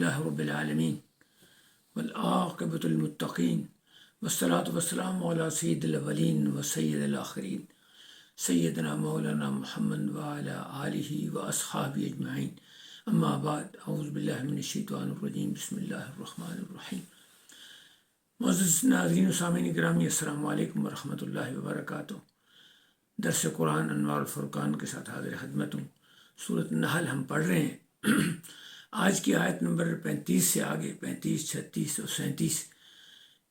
للہ رب العالمین والعاقبۃ للمتقین والصلاۃ والسلام علی سید الاولین و سید الآخرین سیدنا مولانا محمد وعلی آلہ واصحابہ اجمعین اما بعد اعوذ باللہ من الشیطان الرجیم بسم اللہ الرحمن الرحیم۔ معزز ناظرین و سامعین گرامی، السلام علیکم ورحمۃ اللہ وبرکاتہ۔ درس قرآن انوار الفرقان کے ساتھ حاضر خدمت ہوں۔ سورۃ النحل ہم پڑھ رہے ہیں۔ آج کی آیت نمبر 35 سے آگے 35، 36 اور 37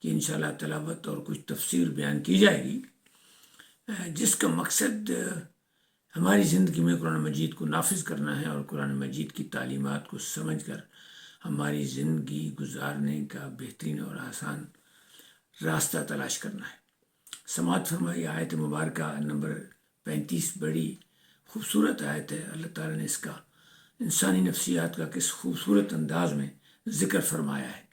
کی انشاءاللہ تلاوت اور کچھ تفسیر بیان کی جائے گی، جس کا مقصد ہماری زندگی میں قرآن مجید کو نافذ کرنا ہے اور قرآن مجید کی تعلیمات کو سمجھ کر ہماری زندگی گزارنے کا بہترین اور آسان راستہ تلاش کرنا ہے۔ سماعت فرمائی آیت مبارکہ نمبر 35 بڑی خوبصورت آیت ہے۔ اللہ تعالیٰ نے اس کا انسانی نفسیات کا کس خوبصورت انداز میں ذکر فرمایا ہے۔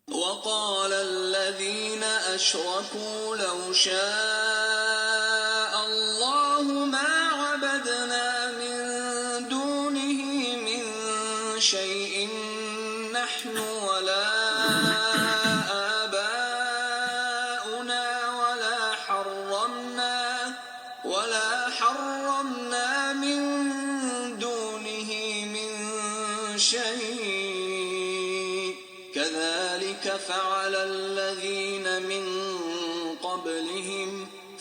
وقال الذين أشركوا لو شاء الله ما عبدنا من دونه من شيء نحن ولا آباؤنا ولا حرمنا من دونه من شيء كذلك فعل الذين من قبلهم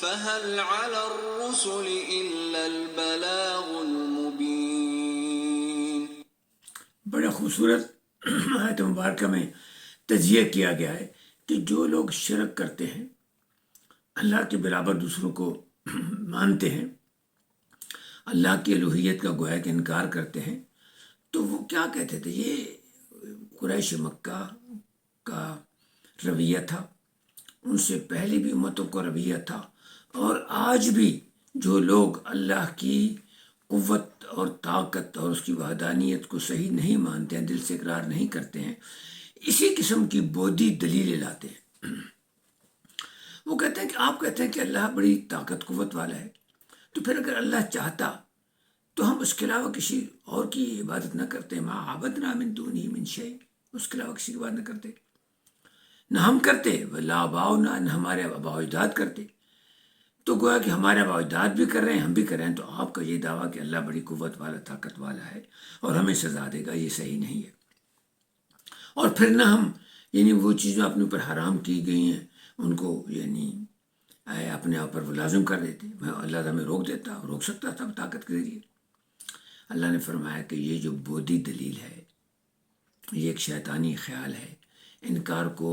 فهل على الرسل إلا البلاغ المبين۔ بڑا خوبصورت آیت مبارکہ میں تجزیہ کیا گیا ہے کہ جو لوگ شرک کرتے ہیں، اللہ کے برابر دوسروں کو مانتے ہیں، اللہ کی الوہیت کا گویا کہ انکار کرتے ہیں، تو وہ کیا کہتے تھے؟ یہ قریش مکہ کا رویہ تھا، ان سے پہلے بھی امتوں کا رویہ تھا، اور آج بھی جو لوگ اللہ کی قوت اور طاقت اور اس کی وحدانیت کو صحیح نہیں مانتے ہیں، دل سے اقرار نہیں کرتے ہیں، اسی قسم کی بودھی دلیلیں لاتے ہیں۔ وہ کہتے ہیں کہ آپ کہتے ہیں کہ اللہ بڑی طاقت قوت والا ہے، تو پھر اگر اللہ چاہتا تو ہم اس کے علاوہ کسی اور کی عبادت نہ کرتے، ما عبدنا من دونہ من شیء، اس کے علاوہ کسی کی عبادت نہ کرتے، نہ ہم کرتے، ولا آباؤنا، نہ ہمارے آباء و اجداد کرتے۔ تو گویا کہ ہمارے آباء و اجداد بھی کر رہے ہیں، ہم بھی کر رہے ہیں، تو آپ کا یہ دعویٰ کہ اللہ بڑی قوت والا طاقت والا ہے اور ہمیں سزا دے گا، یہ صحیح نہیں ہے۔ اور پھر نہ ہم وہ چیزیں اپنے اوپر حرام کی گئی ہیں ان کو اپنے آپ پر لازم کر دیتے، اللہ ہمیں روک سکتا تھا طاقت کے ذریعے۔ اللہ نے فرمایا کہ یہ جو بودھی دلیل ہے، یہ ایک شیطانی خیال ہے، انکار کو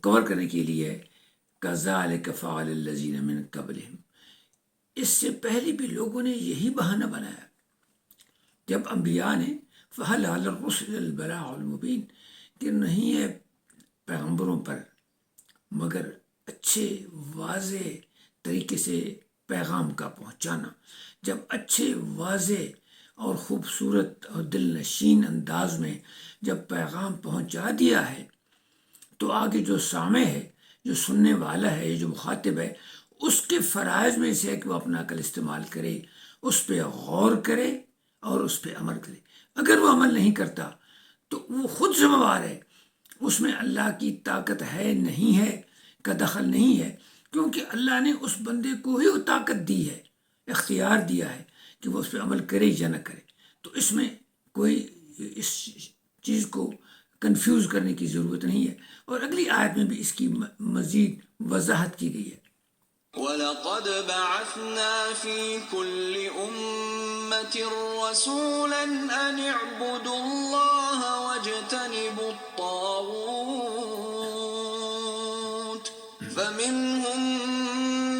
کور کرنے کے لیے کذالک فعل الذین من قبلہم، اس سے پہلے بھی لوگوں نے یہی بہانہ بنایا جب انبیاء نے فہل علی الرسل البلاغ المبین، کہ نہیں ہے پیغمبروں پر مگر اچھے واضح طریقے سے پیغام کا پہنچانا۔ جب اچھے واضح اور خوبصورت اور دل نشین انداز میں جب پیغام پہنچا دیا ہے، تو آگے جو سامع ہے، جو سننے والا ہے، جو مخاطب ہے، اس کے فرائض میں سے ہے کہ وہ اپنا عقل استعمال کرے، اس پہ غور کرے اور اس پہ عمل کرے۔ اگر وہ عمل نہیں کرتا تو وہ خود ذمہ وار ہے، اس میں اللہ کی طاقت ہے نہیں ہے کا دخل نہیں ہے، کیونکہ اللہ نے اس بندے کو ہی وہ طاقت دی ہے، اختیار دیا ہے کہ وہ اس پہ عمل کرے یا نہ کرے۔ تو اس میں کوئی اس چیز کو کنفیوز کرنے کی ضرورت نہیں ہے، اور اگلی آیت میں بھی اس کی مزید وضاحت کی گئی ہے۔ وَلَقَدْ بَعَثْنَا فِي كُلِّ أُمَّةٍ رَّسُولًا أَنِ اعْبُدُوا اللَّهَ وَاجْتَنِبُوا الطَّاغُوتَ فَمِنْهُم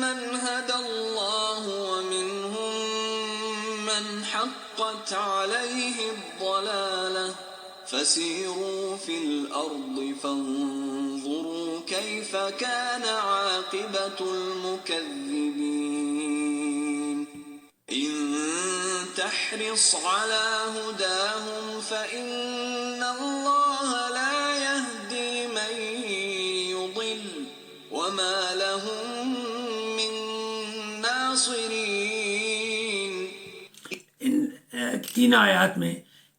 مَّنْ هَدَى اللَّهُ وَمِنْهُم مَّنْ حَقَّتْ عَلَيْهِ الضَّلَالَةُ فَسِيرُوا فِي الْأَرْضِ فَانظُرُوا كَيْفَ كَانَ عَاقِبَةُ الْمُكَذِّبِينَ۔ إِن تَحْرِصْ عَلَى هُدَاهُمْ فَإِنَّ اللَّهَ لَا يَهْدِي مَن يُضِلُّ وَمَا لَهُم مِّن نَّاصِرِينَ۔ ان تین آیات میں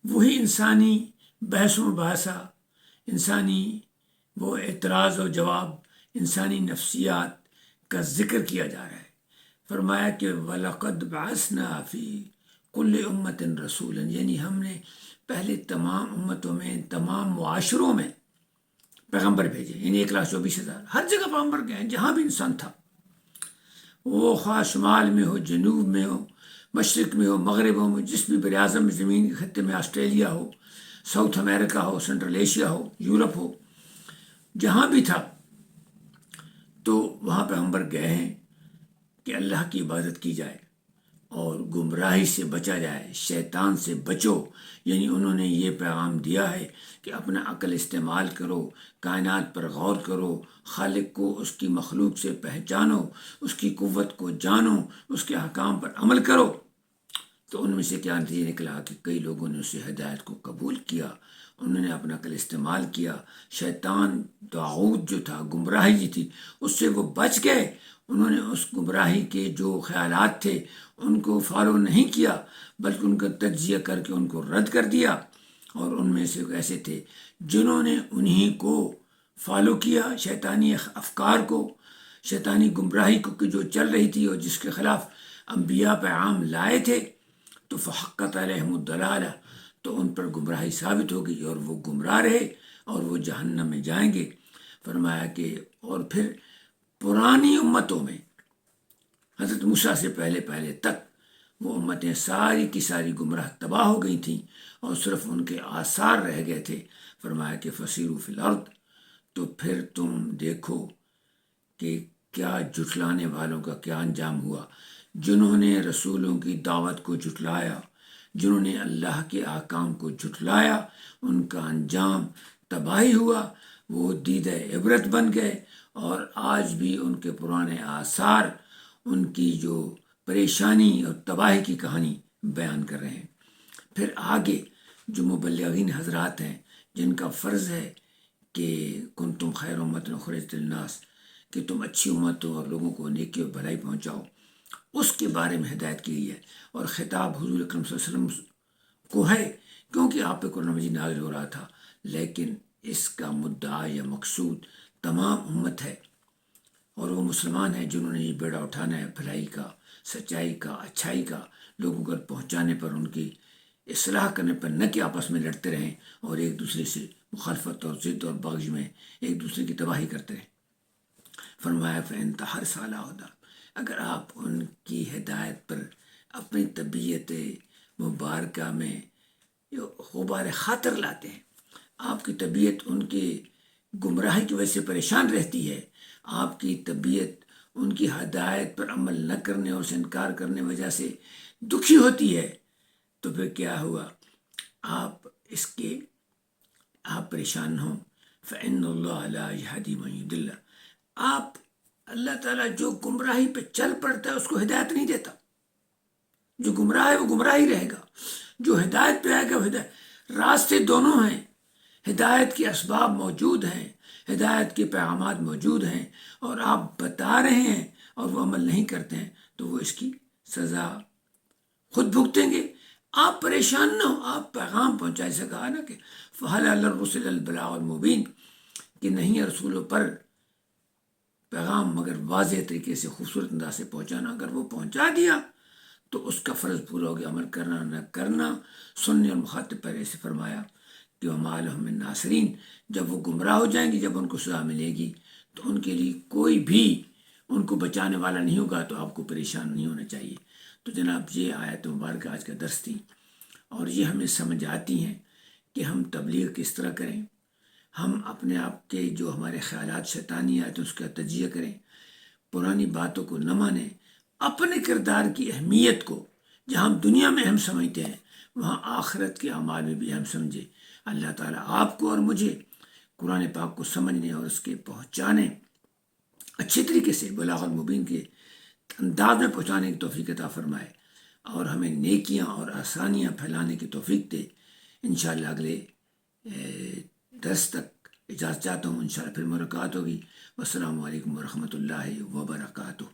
وہی انسانی بحث و مباحثہ، انسانی وہ اعتراض و جواب، انسانی نفسیات کا ذکر کیا جا رہا ہے۔ فرمایا کہ وَلَقَدْ بَعَثْنَا فِي كُلِّ أُمَّةٍ رَسُولًا، یعنی ہم نے پہلے تمام امتوں میں، تمام معاشروں میں پیغمبر بھیجے، یعنی 1,24,000 ہر جگہ پیغمبر گئے ہیں، جہاں بھی انسان تھا، وہ خواہ شمال میں ہو، جنوب میں ہو، مشرق میں ہو، مغرب میں، جس بھی بر اعظم زمین کے خطے میں، آسٹریلیا ہو، ساؤتھ امریکہ ہو، سنٹرل ایشیا ہو، یورپ ہو، جہاں بھی تھا تو وہاں پیغمبر گئے ہیں کہ اللہ کی عبادت کی جائے اور گمراہی سے بچا جائے، شیطان سے بچو، یعنی انہوں نے یہ پیغام دیا ہے کہ اپنا عقل استعمال کرو، کائنات پر غور کرو، خالق کو، اس کی مخلوق سے پہچانو، اس کی قوت کو جانو، اس کے احکام پر عمل کرو۔ تو ان میں سے کیا نتیجہ نکلا کہ کئی لوگوں نے اسے ہدایت کو قبول کیا، انہوں نے اپنا عقل استعمال کیا، شیطان طاغوت جو تھا، گمراہی جو تھی، اس سے وہ بچ گئے، انہوں نے اس گمراہی کے جو خیالات تھے ان کو فالو نہیں کیا، بلکہ ان کا تجزیہ کر کے ان کو رد کر دیا۔ اور ان میں سے ایسے تھے جنہوں نے انہی کو فالو کیا، شیطانی افکار کو، شیطانی گمراہی کو کہ جو چل رہی تھی اور جس کے خلاف انبیاء پیغام لائے تھے، تو فحقت علیہم الضلالہ، تو ان پر گمراہی ثابت ہو گئی اور وہ گمراہ رہے اور وہ جہنم میں جائیں گے۔ فرمایا کہ اور پھر پرانی امتوں میں، حضرت موسیٰ سے پہلے تک وہ امتیں ساری کی ساری گمراہ تباہ ہو گئی تھیں اور صرف ان کے آثار رہ گئے تھے۔ فرمایا کہ فسیروا فی الارض، تو پھر تم دیکھو کہ کیا جھٹلانے والوں کا کیا انجام ہوا، جنہوں نے رسولوں کی دعوت کو جھٹلایا، جنہوں نے اللہ کے احکام کو جھٹلایا، ان کا انجام تباہی ہوا، وہ دیدہ عبرت بن گئے، اور آج بھی ان کے پرانے آثار ان کی جو پریشانی اور تباہی کی کہانی بیان کر رہے ہیں۔ پھر آگے جو مبلغین حضرات ہیں جن کا فرض ہے کہ کنتم خیر امۃ اخرجت للناس، کہ تم اچھی امت ہو اور لوگوں کو نیکی اور بھلائی پہنچاؤ، اس کے بارے میں ہدایت کی گئی ہے، اور خطاب حضور اکرم صلی اللہ علیہ وسلم کو ہے، کیونکہ آپ پہ قرآن مجید نازل ہو رہا تھا، لیکن اس کا مدعا یا مقصود تمام امت ہے، اور وہ مسلمان ہیں جنہوں نے یہ بیڑا اٹھانا ہے بھلائی کا، سچائی کا، اچھائی کا، لوگوں کو پہنچانے پر، ان کی اصلاح کرنے پر، نہ کہ آپس میں لڑتے رہیں اور ایک دوسرے سے مخالفت اور ضد اور بغض میں ایک دوسرے کی تباہی کرتے رہیں۔ فرمایا فَإِن تَحْرِصْ عَلَىٰ هُدَىٰ، اگر آپ ان کی ہدایت پر اپنی طبیعت مبارکہ میں غبار خاطر لاتے ہیں، آپ کی طبیعت ان کے گمراہی کی وجہ سے پریشان رہتی ہے، آپ کی طبیعت ان کی ہدایت پر عمل نہ کرنے اور سے انکار کرنے وجہ سے دکھی ہوتی ہے، تو پھر کیا ہوا؟ آپ پریشان ہوں۔ فَإِنَّ اللَّهَ لَا يَهْدِي مَن يُضِلُّ، آپ اللہ تعالیٰ جو گمراہی پہ چل پڑتا ہے اس کو ہدایت نہیں دیتا، جو گمراہ ہے وہ گمراہ ہی رہے گا، جو ہدایت پہ آئے گا وہ ہدایت، راستے دونوں ہیں، ہدایت کے اسباب موجود ہیں، ہدایت کے پیغامات موجود ہیں، اور آپ بتا رہے ہیں اور وہ عمل نہیں کرتے ہیں تو وہ اس کی سزا خود بھگتیں گے۔ آپ پریشان نہ ہو، آپ پیغام پہنچائے، سے کہا نا کہ فَهَلْ عَلَى الرُّسُلِ الْبَلَاغُ الْمُبِينُ، کہ نہیں ہے رسولوں پر پیغام مگر واضح طریقے سے، خوبصورت انداز سے پہنچانا، اگر وہ پہنچا دیا تو اس کا فرض پورا ہو گیا، عمل کرنا نہ کرنا سننے اور مخاطب پر۔ ایسے فرمایا کہ وَمَا لَهُم مِّن نَاصِرِينَ، جب وہ گمراہ ہو جائیں گے، جب ان کو سزا ملے گی تو ان کے لیے کوئی بھی ان کو بچانے والا نہیں ہوگا، تو آپ کو پریشان نہیں ہونا چاہیے۔ تو جناب یہ آیت مبارکہ آج کا درس تھی، اور یہ ہمیں سمجھ آتی ہیں کہ ہم تبلیغ کس طرح کریں، ہم اپنے آپ کے جو ہمارے خیالات شیطانی آتے ہیں اس کا تجزیہ کریں، پرانی باتوں کو نہ مانیں، اپنے کردار کی اہمیت کو جہاں ہم دنیا میں اہم سمجھتے ہیں وہاں آخرت کے اعمال میں بھی اہم سمجھے۔ اللہ تعالیٰ آپ کو اور مجھے قرآن پاک کو سمجھنے اور اس کے پہنچانے، اچھے طریقے سے بلاغت مبین کے انداز میں پہنچانے کی توفیق عطا فرمائے، اور ہمیں نیکیاں اور آسانیاں پھیلانے کی توفیق دے۔ انشاءاللہ اگلے درس تک اجازت چاہتا ہوں، انشاءاللہ پھر ملاقات ہوگی۔ والسلام علیکم ورحمۃ اللہ وبرکاتہ۔